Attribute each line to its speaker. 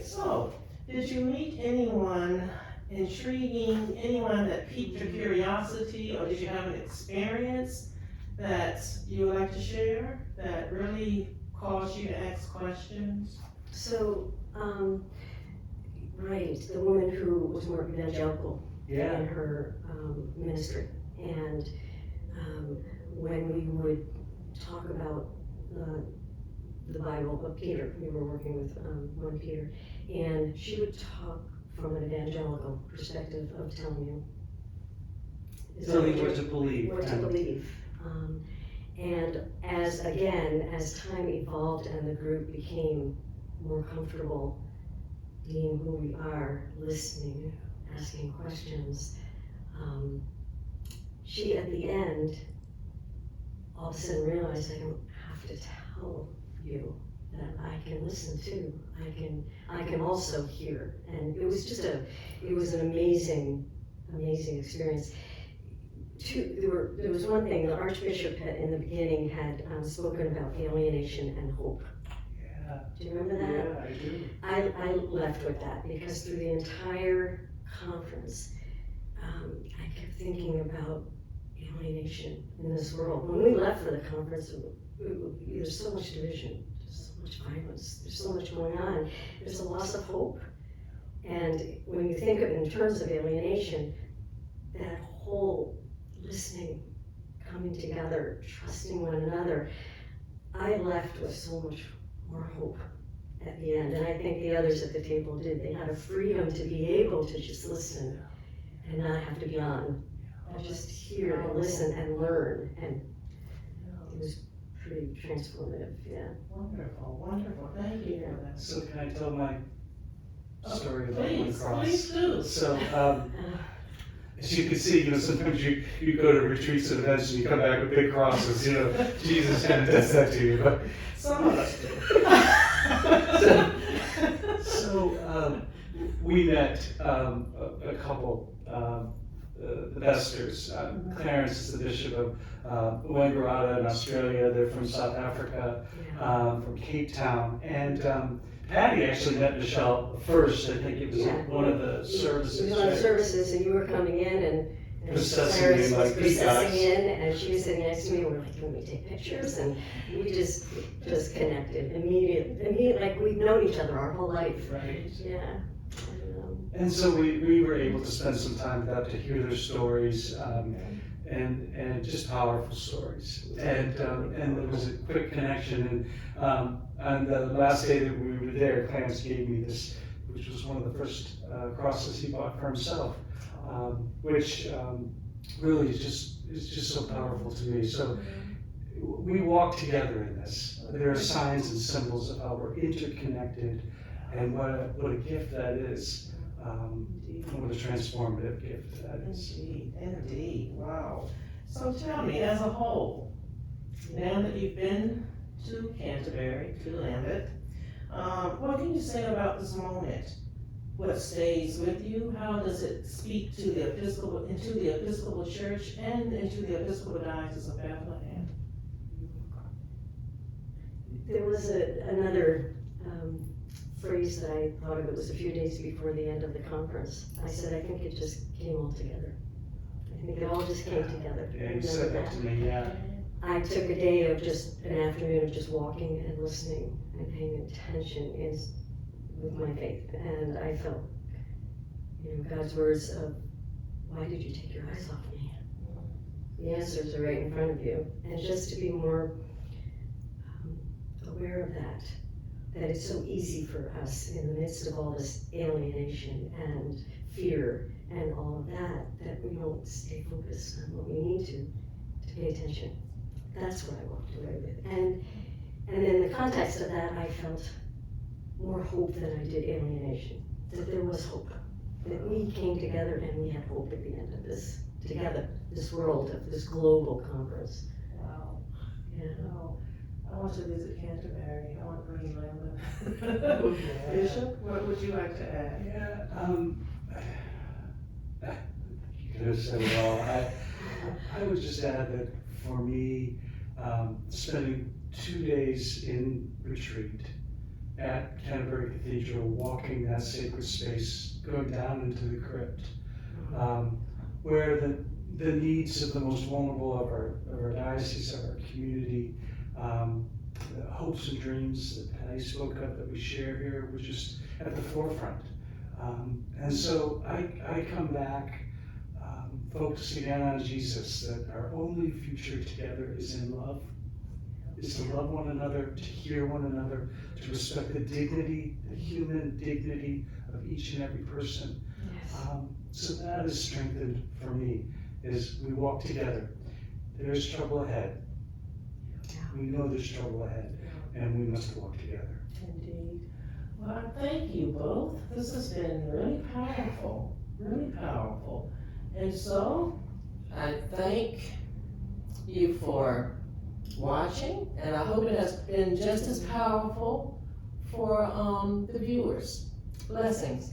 Speaker 1: right, so did you meet anyone intriguing, anyone that piqued your curiosity, or did you have an experience that you would like to share that really caused you to ask questions?
Speaker 2: So, right, the woman who was more evangelical
Speaker 3: Yeah.
Speaker 2: in her ministry, and when we would talk about the Bible of Peter, we were working with 1 Peter, and she would talk from an evangelical perspective of telling you.
Speaker 3: Telling you what to believe.
Speaker 2: What to believe. And as time evolved and the group became more comfortable being who we are, listening, asking questions, she at the end all of a sudden realized, I don't have to tell you that I can listen too. I can also hear. And it was just it was an amazing experience. There was one thing, the Archbishop in the beginning had spoken about alienation and hope.
Speaker 3: Yeah.
Speaker 2: Do you remember that?
Speaker 3: Yeah, I do.
Speaker 2: I left with that because through the entire conference, I kept thinking about alienation in this world. When we left for the conference, there's so much division, there's so much violence, there's so much going on, there's a loss of hope. And when you think of it in terms of alienation, that whole listening, coming together, trusting one another, I left with so much more hope at the end. And I think the others at the table did. They had a freedom to be able to just listen and not have to be on. Just hear and listen and learn. And it was pretty transformative, yeah.
Speaker 1: Wonderful, wonderful, thank you for that.
Speaker 3: So can I tell my story about one cross?
Speaker 1: Please do.
Speaker 3: So, as you can see, sometimes you go to retreats and events and you come back with big crosses, Jesus kind of does that to you. But
Speaker 1: Some of us do.
Speaker 3: So we met a couple, the Besters. Clarence is the Bishop of Wangaratta in Australia. They're from South Africa, from Cape Town. And Patty actually met Michelle first. I think it was one of the services.
Speaker 2: It was one of the services, and you were coming in, and
Speaker 3: Processing
Speaker 2: Clarence
Speaker 3: in
Speaker 2: was
Speaker 3: like these
Speaker 2: processing
Speaker 3: guys.
Speaker 2: in, and she was sitting next to me, and we're like, can we take pictures? And we just connected immediately, like we'd known each other our whole life.
Speaker 3: Right.
Speaker 2: Yeah.
Speaker 3: And so we were able to spend some time with them to hear their stories, and just powerful stories. And there was a quick connection. And on the last day that we were there, Clarence gave me this, which was one of the first crosses he bought for himself, which really is just so powerful to me. So we walk together in this. There are signs and symbols of how we're interconnected, and what a gift that is. What a transformative gift that is.
Speaker 1: Indeed, wow. So tell me, as a whole, now that you've been to Canterbury, to Lambeth, what can you say about this moment? What stays with you? How does it speak to the Episcopal Church and into the Episcopal Diocese of Bethlehem?
Speaker 2: There was another phrase that I thought of. It was a few days before the end of the conference. I said, I think it just came all together. I think it all just came together.
Speaker 3: Yeah, you said that to me, yeah.
Speaker 2: I took a day of an afternoon of just walking and listening and paying attention with my faith. And I felt, God's words of, why did you take your eyes off me? The answers are right in front of you. And just to be more aware of that it's so easy for us in the midst of all this alienation and fear and all of that we don't stay focused on what we need to pay attention. That's what I walked away with. And in the context of that, I felt more hope than I did alienation. That there was hope. That we came together and we had hope at the end of this, together, this world, of this global conference.
Speaker 1: Wow.
Speaker 2: Yeah.
Speaker 1: Wow. I want to visit Canterbury. I want to bring Lambeth. Bishop, what would you like to add?
Speaker 3: Yeah, you could have said it all. I would just add that for me, spending 2 days in retreat at Canterbury Cathedral, walking that sacred space, going down into the crypt, where the needs of the most vulnerable of our diocese, of our community, the hopes and dreams that Patty spoke of that we share here were just at the forefront. And so I come back focused again on Jesus, that our only future together is in love, is to love one another, to hear one another, to respect the dignity, the human dignity of each and every person.
Speaker 2: Yes.
Speaker 3: So that is strengthened for me, as we walk together. There's trouble ahead. We know there's trouble ahead, and we must walk together.
Speaker 1: Indeed. Well, thank you both. This has been really powerful, really powerful. And so, I thank you for watching, and I hope it has been just as powerful for the viewers. Blessings.